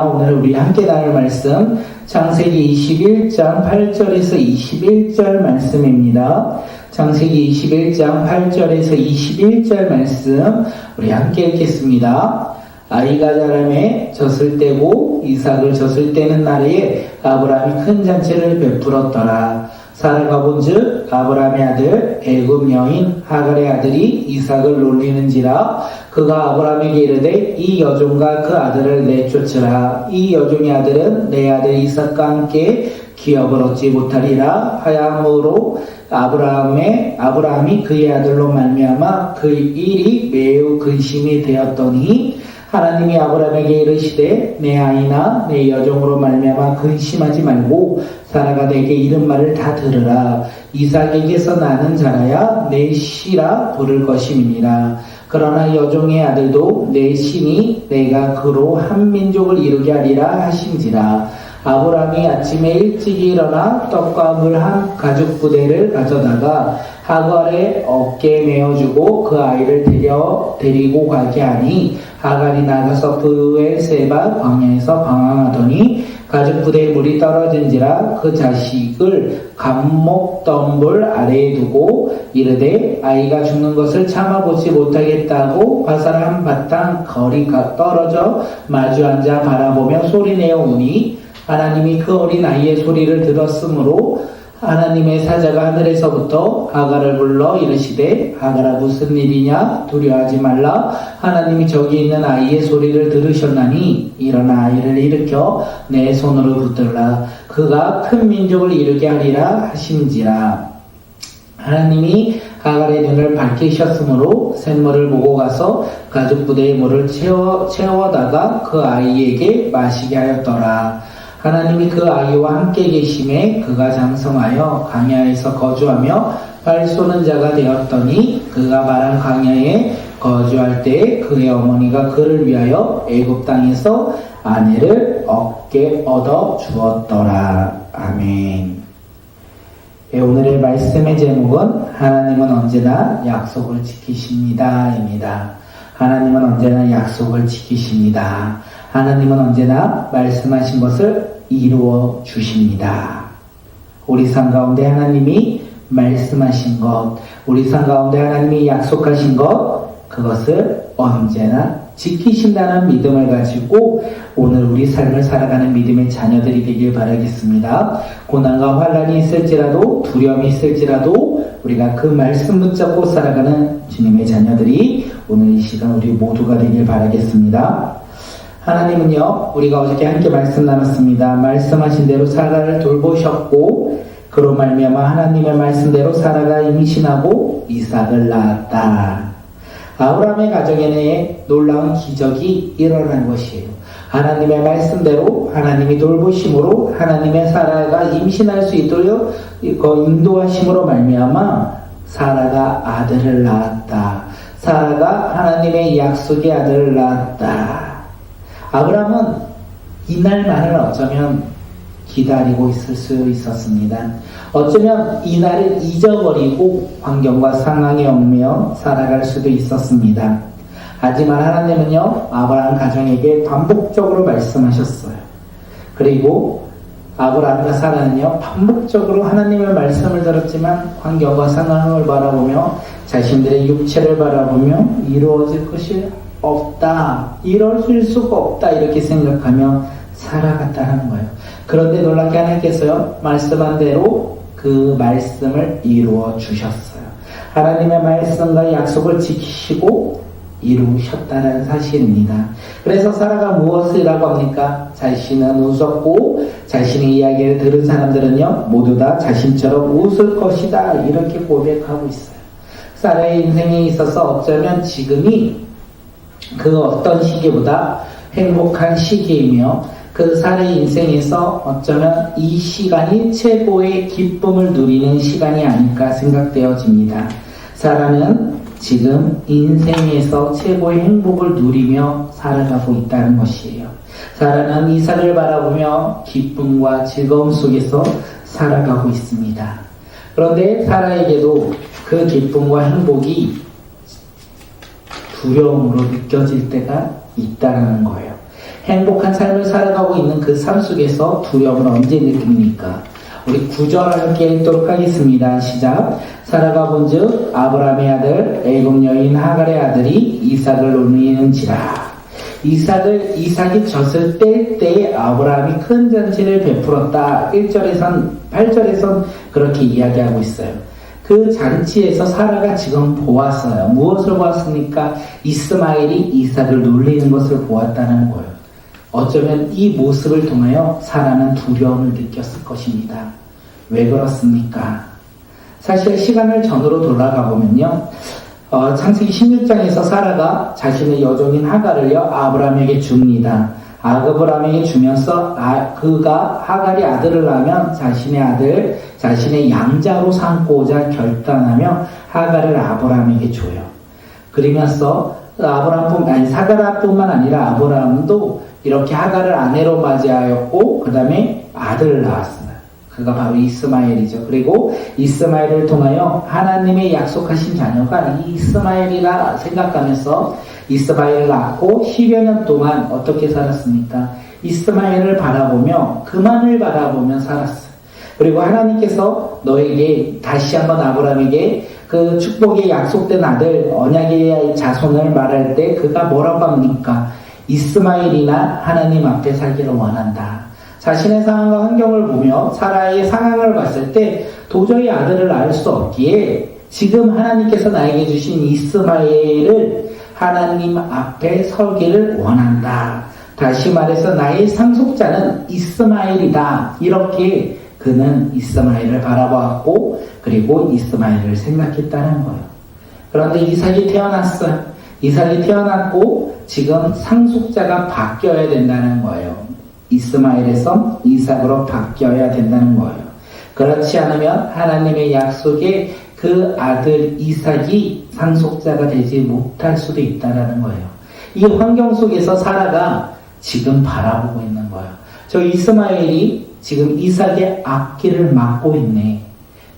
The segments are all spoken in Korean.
오늘 우리 함께 나눌 말씀 창세기 21장 8절에서 21절 말씀입니다. 창세기 21장 8절에서 21절 말씀 우리 함께 읽겠습니다. 아이가 자라매 젖을 떼고 이삭을 젖을 떼는 날에 아브라함이 큰 잔치를 베풀었더라. 사라가 본즉 아브라함의 아들 애굽 여인 하갈의 아들이 이삭을 놀리는지라 그가 아브라함에게 이르되 이 여종과 그 아들을 내쫓으라. 이 여종의 아들은 내 아들 이삭과 함께 기업을 얻지 못하리라 하야므로 아브라함이 그의 아들로 말미암아 그 일이 매우 근심이 되었더니 하나님이 아브라함에게 이르시되 내 아이나 내 여종으로 말미암아 근심하지 말고 사라가 내게 이른 말을 다 들으라. 이삭에게서 나는 자라야 내 씨라 부를 것임이니라. 그러나 여종의 아들도 내 신이 내가 그로 한 민족을 이루게 하리라 하신지라. 아브라함이 아침에 일찍 일어나 떡과 물 한 가죽 부대를 가져다가 하갈의 어깨에 메어주고 그 아이를 데리고 가게 하니 하갈이 나가서 브엘세바 광야에서 방황하더니 가죽 부대에 물이 떨어진지라 그 자식을 감목덤불 아래에 두고 이르되 아이가 죽는 것을 참아보지 못하겠다고 화살 한 바탕 거리가 떨어져 마주 앉아 바라보며 소리내어 우니 하나님이 그 어린 아이의 소리를 들었으므로 하나님의 사자가 하늘에서부터 하갈을 불러 이르시되 하갈아 무슨 일이냐 두려워하지 말라. 하나님이 저기 있는 아이의 소리를 들으셨나니 일어나 아이를 일으켜 내 손으로 붙들라. 그가 큰 민족을 이루게 하리라 하신지라. 하나님이 하갈의 눈을 밝히셨으므로 샘물을 모고 가서 가죽 부대에 물을 채워다가 그 아이에게 마시게 하였더라. 하나님이 그 아이와 함께 계심에 그가 장성하여 광야에서 거주하며 활 쏘는 자가 되었더니 그가 마란 광야에 거주할 때에 그의 어머니가 그를 위하여 애굽 땅에서 아내를 얻어 주었더라. 아멘. 오늘의 말씀의 제목은 하나님은 언제나 약속을 지키십니다 입니다. 하나님은 언제나 약속을 지키십니다. 하나님은 언제나 말씀하신 것을 이루어 주십니다. 우리 삶 가운데 하나님이 말씀하신 것, 우리 삶 가운데 하나님이 약속하신 것, 그것을 언제나 지키신다는 믿음을 가지고 오늘 우리 삶을 살아가는 믿음의 자녀들이 되길 바라겠습니다. 고난과 환난이 있을지라도 두려움이 있을지라도 우리가 그 말씀 붙잡고 살아가는 주님의 자녀들이 오늘 이 시간 우리 모두가 되길 바라겠습니다. 하나님은요, 우리가 어저께 함께 말씀 나눴습니다. 말씀하신 대로 사라를 돌보셨고 그로 말미암아 하나님의 말씀대로 사라가 임신하고 이삭을 낳았다. 아브라함의 가정에는 놀라운 기적이 일어난 것이에요. 하나님의 말씀대로 하나님이 돌보심으로 하나님의 사라가 임신할 수 있도록 인도하심으로 말미암아 사라가 아들을 낳았다. 사라가 하나님의 약속의 아들을 낳았다. 아브라함은 이날만을 어쩌면 기다리고 있을 수 있었습니다. 어쩌면 이날을 잊어버리고 환경과 상황에 얽매여 살아갈 수도 있었습니다. 하지만 하나님은요, 아브라함 가정에게 반복적으로 말씀하셨어요. 그리고 아브라함과 사라는요, 반복적으로 하나님의 말씀을 들었지만 환경과 상황을 바라보며 자신들의 육체를 바라보며 이루어질 것이 없다, 이루어질 수가 없다 이렇게 생각하며 살아갔다는 거예요. 그런데 놀랍게 하나님께서요, 말씀한 대로 그 말씀을 이루어 주셨어요. 하나님의 말씀과 약속을 지키시고 이루셨다는 사실입니다. 그래서 사라가 무엇이라고 합니까? 자신은 웃었고 자신의 이야기를 들은 사람들은요, 모두 다 자신처럼 웃을 것이다 이렇게 고백하고 있어요. 사라의 인생에 있어서 어쩌면 지금이 그 어떤 시기보다 행복한 시기이며 그 사라의 인생에서 어쩌면 이 시간이 최고의 기쁨을 누리는 시간이 아닐까 생각되어집니다. 사라는 지금 인생에서 최고의 행복을 누리며 살아가고 있다는 것이에요. 사라는 이삭을 바라보며 기쁨과 즐거움 속에서 살아가고 있습니다. 그런데 사라에게도 그 기쁨과 행복이 두려움으로 느껴질 때가 있다는 거예요. 행복한 삶을 살아가고 있는 그 삶 속에서 두려움을 언제 느낍니까? 우리 9절 함께 읽도록 하겠습니다. 시작. 사라가 본즉 아브라함의 아들 애굽 여인 하갈의 아들이 이삭을 놀리는지라. 이삭이 젖을 뗄 때에 아브라함이 큰 잔치를 베풀었다. 1절에선 8절에선 그렇게 이야기하고 있어요. 그 잔치에서 사라가 지금 보았어요. 무엇을 보았습니까? 이스마엘이 이삭을 놀리는 것을 보았다는 거예요. 어쩌면 이 모습을 통하여 사라는 두려움을 느꼈을 것입니다. 왜 그렇습니까? 사실 시간을 전으로 돌아가 보면요. 창세기 16장에서 사라가 자신의 여종인 하갈을요 아브라함에게 줍니다. 아브라함에게 주면서 그가 하갈이 아들을 낳으면 자신의 양자로 삼고자 결단하며 하갈을 아브라함에게 줘요. 그러면서 사라뿐만 아니라 아브라함도 이렇게 하갈을 아내로 맞이하였고 그 다음에 아들을 낳았어요. 그가 바로 이스마엘이죠. 그리고 이스마엘을 통하여 하나님의 약속하신 자녀가 이 이스마엘이라 생각하면서 이스마엘을 낳고 10여 년 동안 어떻게 살았습니까? 이스마엘을 바라보며 그만을 바라보며 살았어요. 그리고 하나님께서 너에게 다시 한번 아브라함에게 그 축복의 약속된 아들 언약의 자손을 말할 때 그가 뭐라고 합니까? 이스마엘이나 하나님 앞에 살기를 원한다. 자신의 상황과 환경을 보며 사라의 상황을 봤을 때 도저히 아들을 낳을 수 없기에 지금 하나님께서 나에게 주신 이스마엘을 하나님 앞에 설기를 원한다. 다시 말해서 나의 상속자는 이스마엘이다. 이렇게 그는 이스마엘을 바라보았고 그리고 이스마엘을 생각했다는 거예요. 그런데 이삭이 태어났어요. 이삭이 태어났고 지금 상속자가 바뀌어야 된다는 거예요. 이스마엘에서 이삭으로 바뀌어야 된다는 거예요. 그렇지 않으면 하나님의 약속에 그 아들 이삭이 상속자가 되지 못할 수도 있다는 거예요. 이 환경 속에서 사라가 지금 바라보고 있는 거예요. 저 이스마엘이 지금 이삭의 앞길을 막고 있네.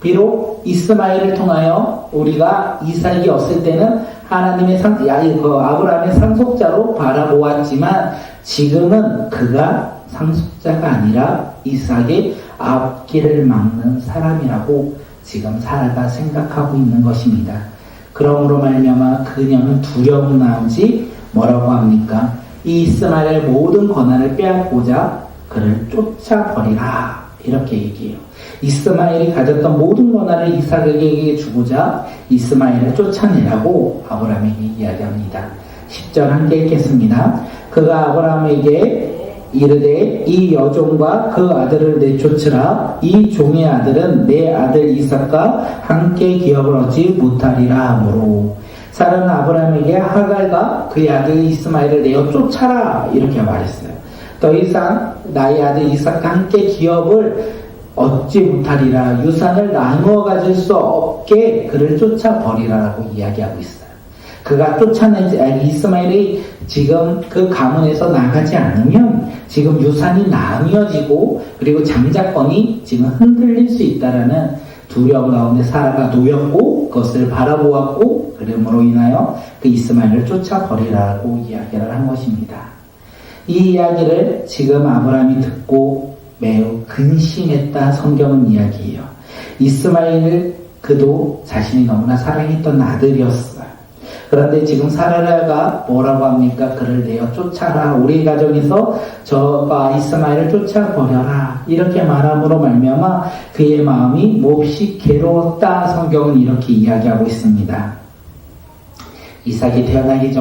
비록 이스마엘을 통하여 우리가 이삭이 없을 때는 하나님의 아브라함의 상속자로 바라보았지만 지금은 그가 상속자가 아니라 이삭의 앞길을 막는 사람이라고 지금 사라가 생각하고 있는 것입니다. 그러므로 말미암아 그녀는 두려움 나오지 뭐라고 합니까? 이 이스마엘의 모든 권한을 빼앗고자 그를 쫓아버리라 이렇게 얘기해요. 이스마엘이 가졌던 모든 권한을 이삭에게 주고자 이스마엘을 쫓아내라고 아브라함에게 이야기합니다. 10절 함께 읽겠습니다. 그가 아브라함에게 이르되 이 여종과 그 아들을 내쫓으라. 이 종의 아들은 내 아들 이삭과 함께 기업을 얻지 못하리라 하므로 사라는 아브라함에게 하갈과 그의 아들 이스마엘을 내어 쫓아라 이렇게 말했어요. 더 이상 나의 아들 이삭과 함께 기업을 얻지 못하리라. 유산을 나누어 가질 수 없게 그를 쫓아버리라라고 이야기하고 있어요. 그가 이스마엘이 지금 그 가문에서 나가지 않으면 지금 유산이 나뉘어지고 그리고 장자권이 지금 흔들릴 수 있다라는 두려움 가운데 사라가 놓였고 그것을 바라보았고 그러므로 인하여 그 이스마엘을 쫓아버리라고 이야기를 한 것입니다. 이 이야기를 지금 아브라함이 듣고 매우 근심했다 성경은 이야기해요. 이스마엘 그도 자신이 너무나 사랑했던 아들이었어요. 그런데 지금 사라가 뭐라고 합니까? 그를 내어 쫓아라. 우리 가정에서 저가 이스마엘을 쫓아버려라. 이렇게 말함으로 말미암아 그의 마음이 몹시 괴로웠다. 성경은 이렇게 이야기하고 있습니다. 이삭이 태어나기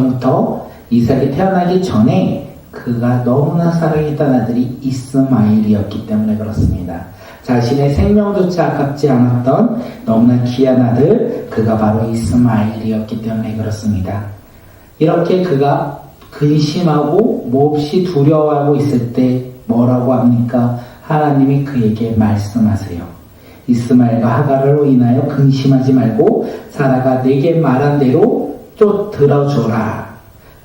전에 그가 너무나 사랑했던 아들이 이스마엘이었기 때문에 그렇습니다. 자신의 생명조차 아깝지 않았던 너무나 귀한 아들, 그가 바로 이스마엘이었기 때문에 그렇습니다. 이렇게 그가 근심하고 몹시 두려워하고 있을 때 뭐라고 합니까? 하나님이 그에게 말씀하세요. 이스마엘과 하갈로 인하여 근심하지 말고 사라가 내게 말한 대로 들어줘라.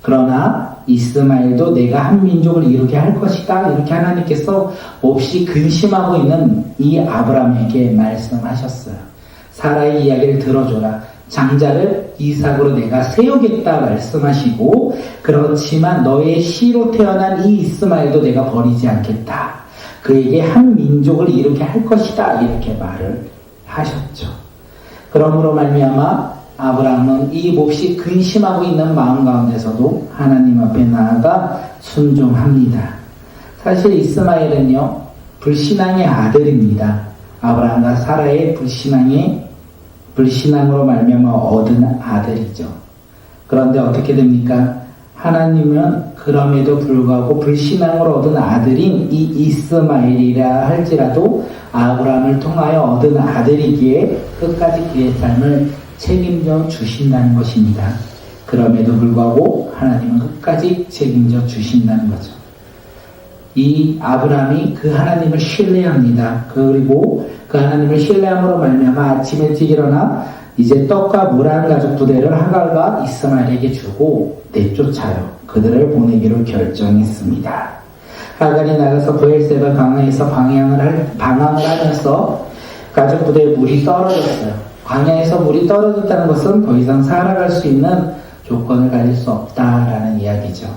그러나 이스마엘도 내가 한 민족을 이루게 할 것이다. 이렇게 하나님께서 몹시 근심하고 있는 이 아브라함에게 말씀하셨어요. 사라의 이야기를 들어줘라. 장자를 이삭으로 내가 세우겠다 말씀하시고, 그렇지만 너의 씨로 태어난 이 이스마엘도 내가 버리지 않겠다. 그에게 한 민족을 이루게 할 것이다. 이렇게 말을 하셨죠. 그러므로 말미암아 아브라함은 이 몹시 근심하고 있는 마음 가운데서도 하나님 앞에 나아가 순종합니다. 사실 이스마엘은요, 불신앙의 아들입니다. 아브라함과 사라의 불신앙으로 말미암아 얻은 아들이죠. 그런데 어떻게 됩니까? 하나님은 그럼에도 불구하고 불신앙으로 얻은 아들인 이 이스마엘이라 할지라도 아브라함을 통하여 얻은 아들이기에 끝까지 그의 삶을 책임져 주신다는 것입니다. 그럼에도 불구하고 하나님은 끝까지 책임져 주신다는 거죠. 이 아브라함이 그 하나님을 신뢰합니다. 그리고 그 하나님을 신뢰함으로 말미암아 아침에 일찍 일어나 이제 떡과 물 한 가죽 부대를 하갈과 이스마엘에게 주고 내쫓아요. 그들을 보내기로 결정했습니다. 하갈이 나가서 브엘세바 광야에서 방황을 하면서 가죽 부대에 물이 떨어졌어요. 광야에서 물이 떨어졌다는 것은 더 이상 살아갈 수 있는 조건을 가질 수 없다라는 이야기죠.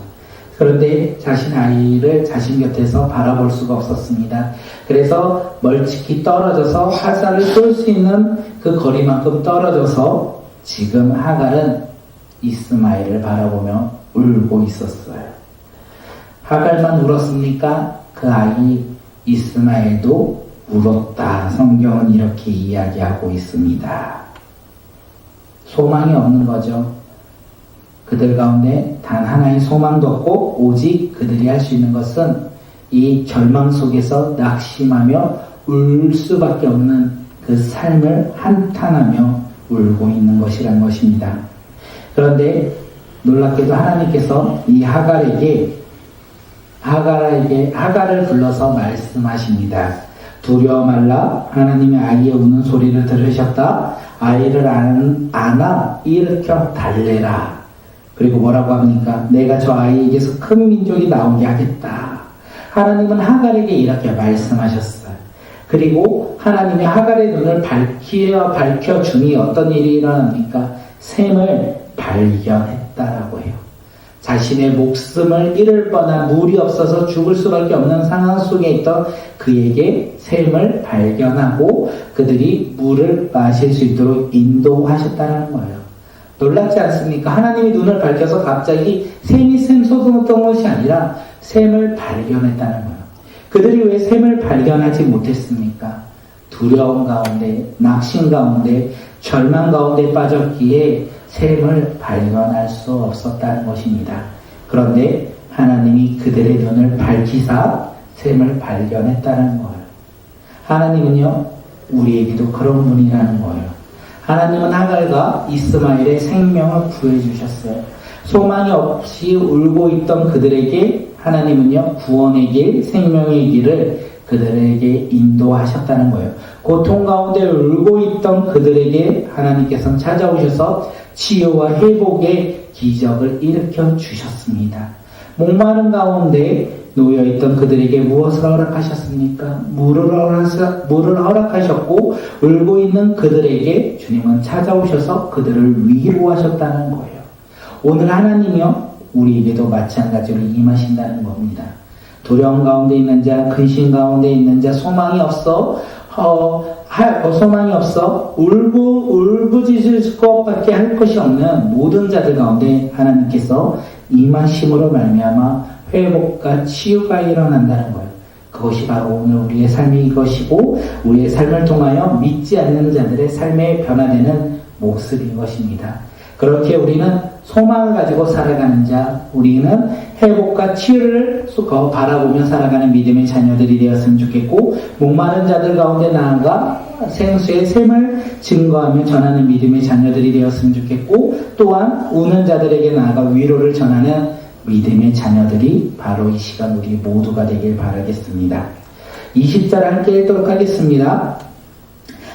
그런데 자신 아이를 자신 곁에서 바라볼 수가 없었습니다. 그래서 멀찍이 떨어져서 화살을 쏠 수 있는 그 거리만큼 떨어져서 지금 하갈은 이스마엘을 바라보며 울고 있었어요. 하갈만 울었습니까? 그 아이 이스마엘도 울었다. 성경은 이렇게 이야기하고 있습니다. 소망이 없는 거죠. 그들 가운데 단 하나의 소망도 없고 오직 그들이 할 수 있는 것은 이 절망 속에서 낙심하며 울 수밖에 없는 그 삶을 한탄하며 울고 있는 것이란 것입니다. 그런데 놀랍게도 하나님께서 이 하갈을 불러서 말씀하십니다. 두려워 말라. 하나님의 아이의 우는 소리를 들으셨다. 아이를 안아 일으켜 달래라. 그리고 뭐라고 합니까? 내가 저 아이에게서 큰 민족이 나오게 하겠다. 하나님은 하갈에게 이렇게 말씀하셨어요. 그리고 하나님이 하갈의 눈을 밝혀주니 어떤 일이 일어납니까? 샘을 발견했다라고 해요. 자신의 목숨을 잃을 뻔한 물이 없어서 죽을 수밖에 없는 상황 속에 있던 그에게 샘을 발견하고 그들이 물을 마실 수 있도록 인도하셨다는 거예요. 놀랍지 않습니까? 하나님이 눈을 밝혀서 갑자기 샘이 샘솟았던 것이 아니라 샘을 발견했다는 거예요. 그들이 왜 샘을 발견하지 못했습니까? 두려움 가운데, 낙심 가운데, 절망 가운데 빠졌기에 샘을 발견할 수 없었다는 것입니다. 그런데 하나님이 그들의 눈을 밝히사 샘을 발견했다는 거예요. 하나님은요, 우리에게도 그런 분이라는 거예요. 하나님은 하갈과 이스마엘의 생명을 구해주셨어요. 소망이 없이 울고 있던 그들에게 하나님은요, 구원의 길, 생명의 길을 그들에게 인도하셨다는 거예요. 고통 가운데 울고 있던 그들에게 하나님께서는 찾아오셔서 치유와 회복의 기적을 일으켜 주셨습니다. 목마른 가운데 놓여있던 그들에게 무엇을 허락하셨습니까? 물을 허락하셨고 울고 있는 그들에게 주님은 찾아오셔서 그들을 위로하셨다는 거예요. 오늘 하나님이요, 우리에게도 마찬가지로 임하신다는 겁니다. 두려움 가운데 있는 자, 근심 가운데 있는 자, 소망이 없어 울부짖을 것밖에 할 것이 없는 모든 자들 가운데 하나님께서 임하심으로 말미암아 회복과 치유가 일어난다는 거예요. 그것이 바로 오늘 우리의 삶이 것이고 우리의 삶을 통하여 믿지 않는 자들의 삶에 변화되는 모습인 것입니다. 그렇게 우리는 소망을 가지고 살아가는 자, 우리는 회복과 치유를 바라보며 살아가는 믿음의 자녀들이 되었으면 좋겠고, 목마른 자들 가운데 나아가 생수의 샘을 증거하며 전하는 믿음의 자녀들이 되었으면 좋겠고, 또한 우는 자들에게 나아가 위로를 전하는 믿음의 자녀들이 바로 이 시간 우리 모두가 되길 바라겠습니다. 20절 함께 읽도록 하겠습니다.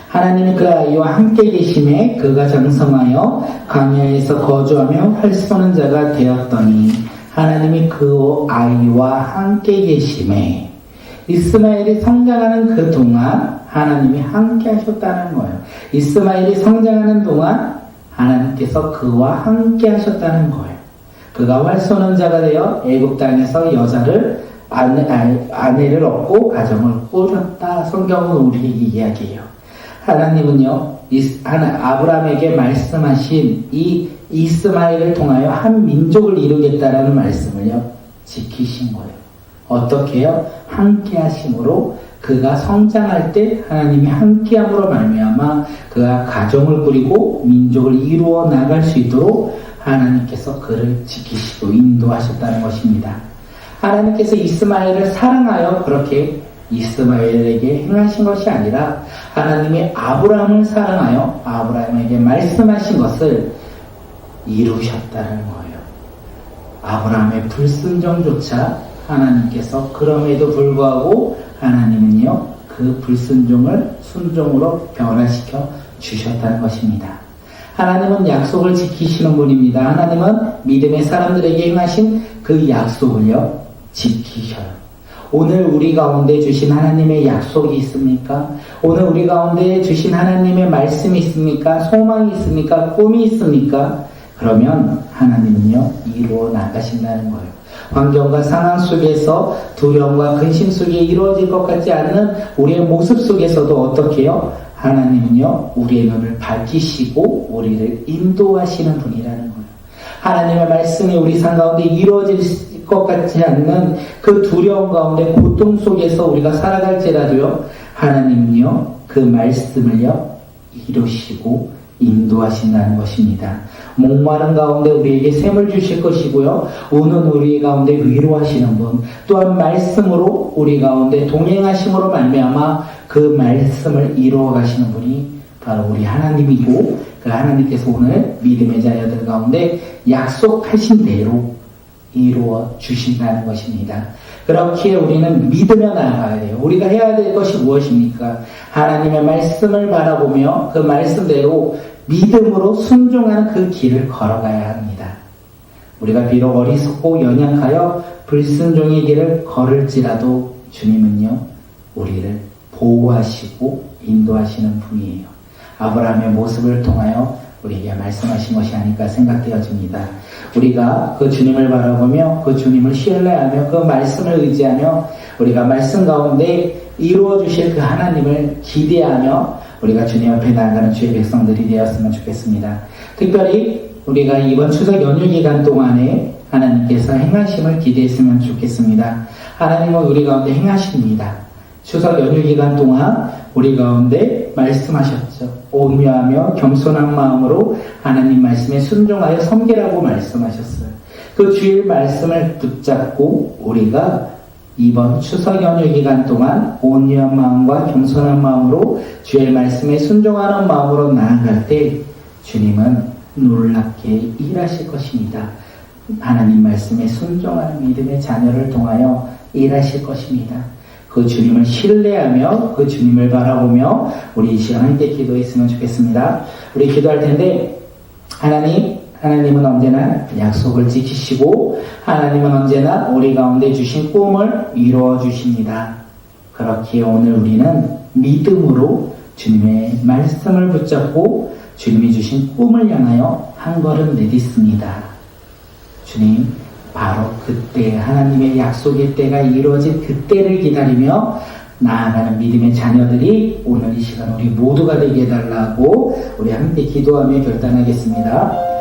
하나님이 그 아이와 함께 계심에 그가 장성하여 광야에서 거주하며 활 쏘는 자가 되었더니 하나님이 그 아이와 함께 계심에 이스마엘이 성장하는 그 동안 하나님이 함께 하셨다는 거예요. 이스마엘이 성장하는 동안 하나님께서 그와 함께 하셨다는 거예요. 그가 활선원자가 되어 애굽 땅에서 여자를 아내를 얻고 가정을 꾸렸다. 성경은 우리에게 이야기해요. 하나님은요, 아브라함에게 말씀하신 이 이스마엘을 통하여 한 민족을 이루겠다라는 말씀을요, 지키신 거예요. 어떻게요? 함께 하심으로 그가 성장할 때 하나님이 함께함으로 말미암아 그가 가정을 꾸리고 민족을 이루어 나갈 수 있도록 하나님께서 그를 지키시고 인도하셨다는 것입니다. 하나님께서 이스마엘을 사랑하여 그렇게 이스마엘에게 행하신 것이 아니라 하나님이 아브라함을 사랑하여 아브라함에게 말씀하신 것을 이루셨다는 거예요. 아브라함의 불순종조차 하나님께서 그럼에도 불구하고 하나님은요, 그 불순종을 순종으로 변화시켜 주셨다는 것입니다. 하나님은 약속을 지키시는 분입니다. 하나님은 믿음의 사람들에게 행하신 그 약속을요, 지키셔요. 오늘 우리 가운데 주신 하나님의 약속이 있습니까? 오늘 우리 가운데 주신 하나님의 말씀이 있습니까? 소망이 있습니까? 꿈이 있습니까? 그러면 하나님은요, 이루어 나가신다는 거예요. 환경과 상황 속에서 두려움과 근심 속에 이루어질 것 같지 않는 우리의 모습 속에서도 어떻게 해요? 하나님은요, 우리의 눈을 밝히시고 우리를 인도하시는 분이라는 거예요. 하나님의 말씀이 우리 삶 가운데 이루어질 것 같지 않는 그 두려움 가운데 고통 속에서 우리가 살아갈지라도요, 하나님은요, 그 말씀을요, 이루시고 인도하신다는 것입니다. 목마른 가운데 우리에게 샘을 주실 것이고요, 우는 우리 가운데 위로하시는 분, 또한 말씀으로 우리 가운데 동행하심으로 말미암아 그 말씀을 이루어 가시는 분이 바로 우리 하나님이고, 그 하나님께서 오늘 믿음의 자녀들 가운데 약속하신 대로 이루어 주신다는 것입니다. 그렇게 우리는 믿으며 나아가야 돼요. 우리가 해야 될 것이 무엇입니까? 하나님의 말씀을 바라보며 그 말씀대로 믿음으로 순종하는 그 길을 걸어가야 합니다. 우리가 비록 어리석고 연약하여 불순종의 길을 걸을지라도 주님은요, 우리를 보호하시고 인도하시는 분이에요. 아브라함의 모습을 통하여 우리에게 말씀하신 것이 아닐까 생각되어집니다. 우리가 그 주님을 바라보며 그 주님을 신뢰하며 그 말씀을 의지하며 우리가 말씀 가운데 이루어 주실 그 하나님을 기대하며 우리가 주님 앞에 나아가는 주의 백성들이 되었으면 좋겠습니다. 특별히 우리가 이번 추석 연휴 기간 동안에 하나님께서 행하심을 기대했으면 좋겠습니다. 하나님은 우리 가운데 행하십니다. 추석 연휴 기간 동안 우리 가운데 말씀하셨죠. 온유하며 겸손한 마음으로 하나님 말씀에 순종하여 섬기라고 말씀하셨어요. 그 주의 말씀을 붙잡고 우리가 이번 추석 연휴 기간 동안 온유한 마음과 겸손한 마음으로 주의 말씀에 순종하는 마음으로 나아갈 때 주님은 놀랍게 일하실 것입니다. 하나님 말씀에 순종하는 믿음의 자녀를 통하여 일하실 것입니다. 그 주님을 신뢰하며 그 주님을 바라보며 우리 이 시간 함께 기도했으면 좋겠습니다. 우리 기도할 텐데, 하나님은 언제나 약속을 지키시고 하나님은 언제나 우리 가운데 주신 꿈을 이루어 주십니다. 그렇기에 오늘 우리는 믿음으로 주님의 말씀을 붙잡고 주님이 주신 꿈을 향하여 한 걸음 내딛습니다. 주님, 바로 그때 하나님의 약속의 때가 이루어진 그때를 기다리며 나아가는 믿음의 자녀들이 오늘 이 시간 우리 모두가 되게 해달라고 우리 함께 기도하며 결단하겠습니다.